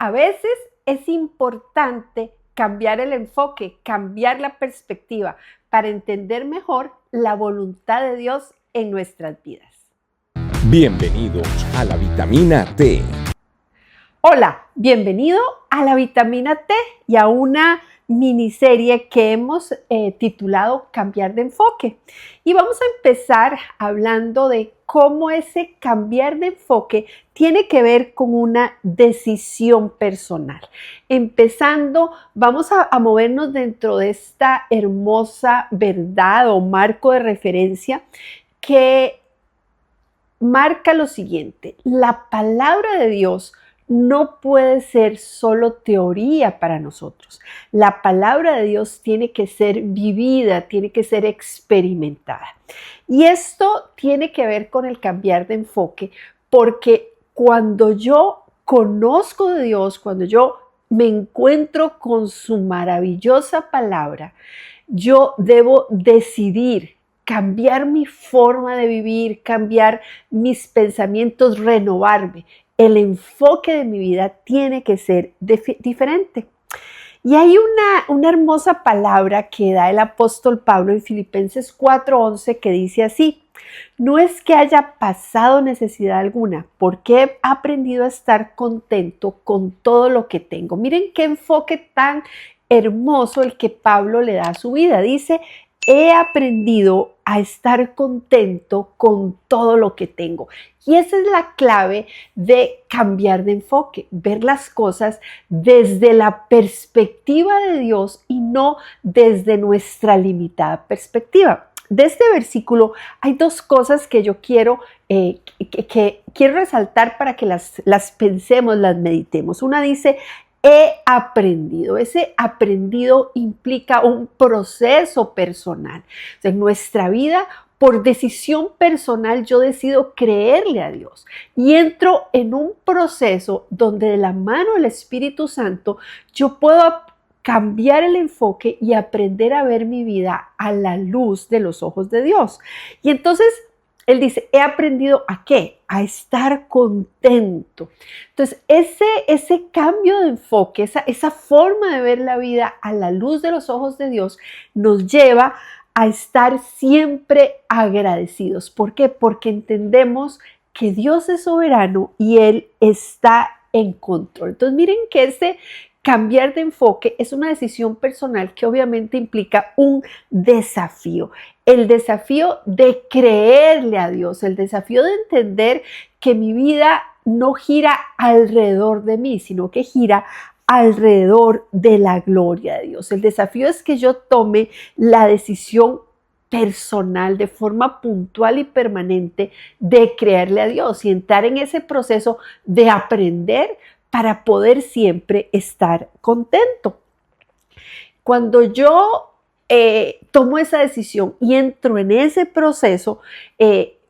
A veces es importante cambiar el enfoque, cambiar la perspectiva para entender mejor la voluntad de Dios en nuestras vidas. Bienvenidos a la Vitamina T. Hola, bienvenido a la Vitamina T y a una miniserie que hemos titulado Cambiar de enfoque. Y vamos a empezar hablando de cómo ese cambiar de enfoque tiene que ver con una decisión personal. Empezando, vamos a movernos dentro de esta hermosa verdad o marco de referencia que marca lo siguiente: la palabra de Dios no puede ser solo teoría para nosotros. La palabra de Dios tiene que ser vivida, tiene que ser experimentada. Y esto tiene que ver con el cambiar de enfoque, porque cuando yo conozco de Dios, cuando yo me encuentro con su maravillosa palabra, yo debo decidir cambiar mi forma de vivir, cambiar mis pensamientos, renovarme. El enfoque de mi vida tiene que ser diferente. Y hay una hermosa palabra que da el apóstol Pablo en Filipenses 4:11 que dice así: no es que haya pasado necesidad alguna, porque he aprendido a estar contento con todo lo que tengo. Miren qué enfoque tan hermoso el que Pablo le da a su vida. Dice: he aprendido a estar contento con todo lo que tengo. Y esa es la clave de cambiar de enfoque, ver las cosas desde la perspectiva de Dios y no desde nuestra limitada perspectiva. De este versículo hay dos cosas que yo quiero resaltar para que las pensemos, las meditemos. Una dice: he aprendido. Ese aprendido implica un proceso personal. O sea, en nuestra vida, por decisión personal, yo decido creerle a Dios y entro en un proceso donde de la mano del Espíritu Santo yo puedo cambiar el enfoque y aprender a ver mi vida a la luz de los ojos de Dios. Y entonces él dice: he aprendido ¿a qué? A estar contento. Entonces, ese cambio de enfoque, esa forma de ver la vida a la luz de los ojos de Dios, nos lleva a estar siempre agradecidos. ¿Por qué? Porque entendemos que Dios es soberano y Él está en control. Entonces, miren que ese cambiar de enfoque es una decisión personal que obviamente implica un desafío. El desafío de creerle a Dios, el desafío de entender que mi vida no gira alrededor de mí, sino que gira alrededor de la gloria de Dios. El desafío es que yo tome la decisión personal, de forma puntual y permanente, de creerle a Dios y entrar en ese proceso de aprender para poder siempre estar contento. Cuando yo tomo esa decisión y entro en ese proceso,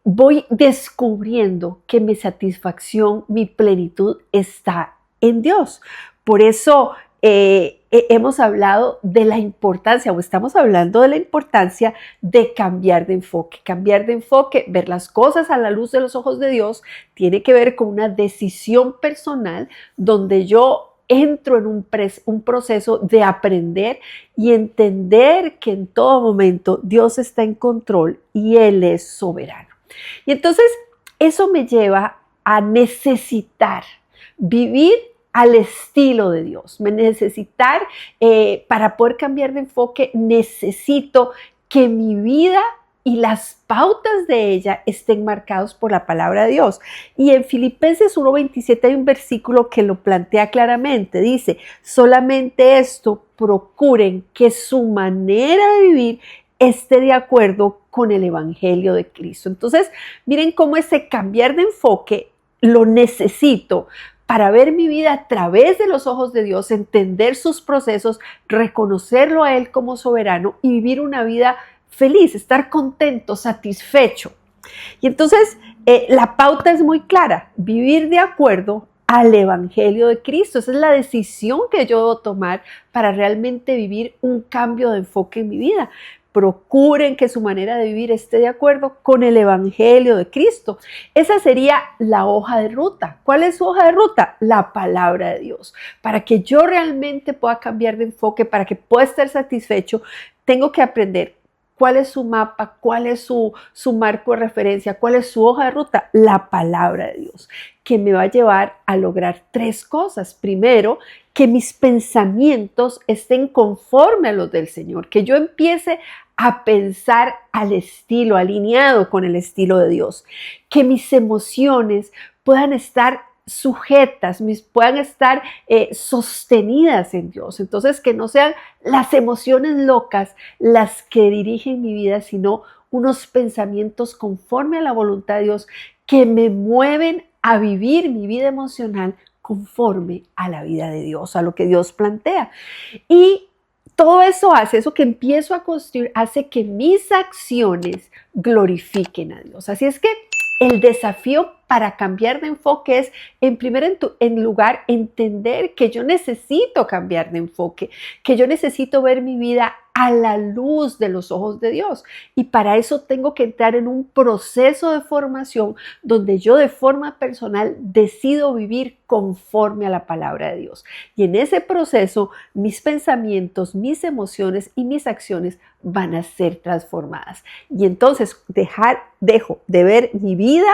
voy descubriendo que mi satisfacción, mi plenitud está en Dios. Por eso hemos hablado de la importancia, o estamos hablando de la importancia de cambiar de enfoque, ver las cosas a la luz de los ojos de Dios, tiene que ver con una decisión personal donde yo entro en un proceso de aprender y entender que en todo momento Dios está en control y Él es soberano. Y entonces eso me lleva a necesitar vivir al estilo de Dios. Para poder cambiar de enfoque, necesito que mi vida y las pautas de ella estén marcados por la palabra de Dios. Y en Filipenses 1:27 hay un versículo que lo plantea claramente. Dice: solamente esto procuren, que su manera de vivir esté de acuerdo con el Evangelio de Cristo. Entonces, miren cómo ese cambiar de enfoque lo necesito para ver mi vida a través de los ojos de Dios, entender sus procesos, reconocerlo a Él como soberano y vivir una vida feliz, estar contento, satisfecho. Y entonces la pauta es muy clara: vivir de acuerdo al Evangelio de Cristo. Esa es la decisión que yo debo tomar para realmente vivir un cambio de enfoque en mi vida. procuren que su manera de vivir esté de acuerdo con el Evangelio de Cristo. Esa sería la hoja de ruta. ¿Cuál es su hoja de ruta? La palabra de Dios. Para que yo realmente pueda cambiar de enfoque, para que pueda estar satisfecho, tengo que aprender cuál es su mapa, cuál es su marco de referencia, cuál es su hoja de ruta, la palabra de Dios, que me va a llevar a lograr 3 cosas. Primero, que mis pensamientos estén conforme a los del Señor, que yo empiece a pensar al estilo, alineado con el estilo de Dios, que mis emociones puedan estar sujetas, puedan estar sostenidas en Dios. Entonces, que no sean las emociones locas las que dirigen mi vida, sino unos pensamientos conforme a la voluntad de Dios que me mueven a vivir mi vida emocional conforme a la vida de Dios, a lo que Dios plantea. Y todo eso eso que empiezo a construir, hace que mis acciones glorifiquen a Dios. Así es que el desafío para cambiar de enfoque es, en lugar, entender que yo necesito cambiar de enfoque, que yo necesito ver mi vida a la luz de los ojos de Dios. Y para eso tengo que entrar en un proceso de formación donde yo de forma personal decido vivir conforme a la palabra de Dios. Y en ese proceso, mis pensamientos, mis emociones y mis acciones van a ser transformadas. Y entonces dejo de ver mi vida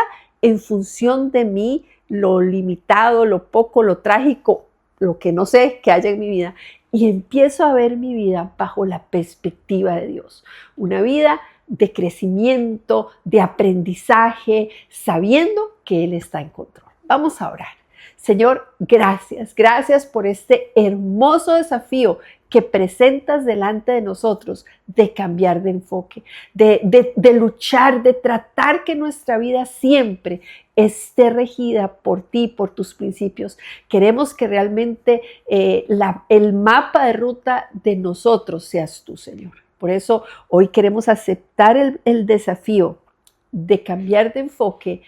en función de mí, lo limitado, lo poco, lo trágico, lo que no sé que haya en mi vida, y empiezo a ver mi vida bajo la perspectiva de Dios. Una vida de crecimiento, de aprendizaje, sabiendo que Él está en control. Vamos a orar. Señor, gracias por este hermoso desafío que presentas delante de nosotros de cambiar de enfoque, de luchar, de tratar que nuestra vida siempre esté regida por ti, por tus principios. Queremos que realmente el mapa de ruta de nosotros seas tú, Señor. Por eso hoy queremos aceptar el desafío de cambiar de enfoque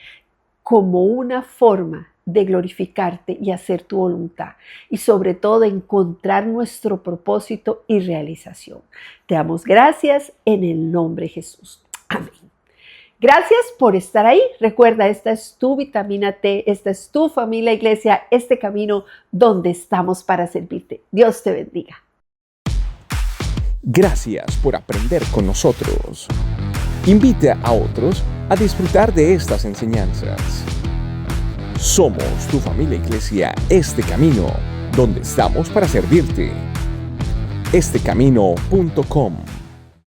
como una forma de glorificarte y hacer tu voluntad, y sobre todo de encontrar nuestro propósito y realización. Te damos gracias en el nombre de Jesús. Amén. Gracias por estar ahí. Recuerda, esta es tu vitamina T, esta es tu familia iglesia, este camino donde estamos para servirte. Dios te bendiga. Gracias por aprender con nosotros. Invita a otros a disfrutar de estas enseñanzas. Somos tu familia iglesia, Este Camino, donde estamos para servirte. estecamino.com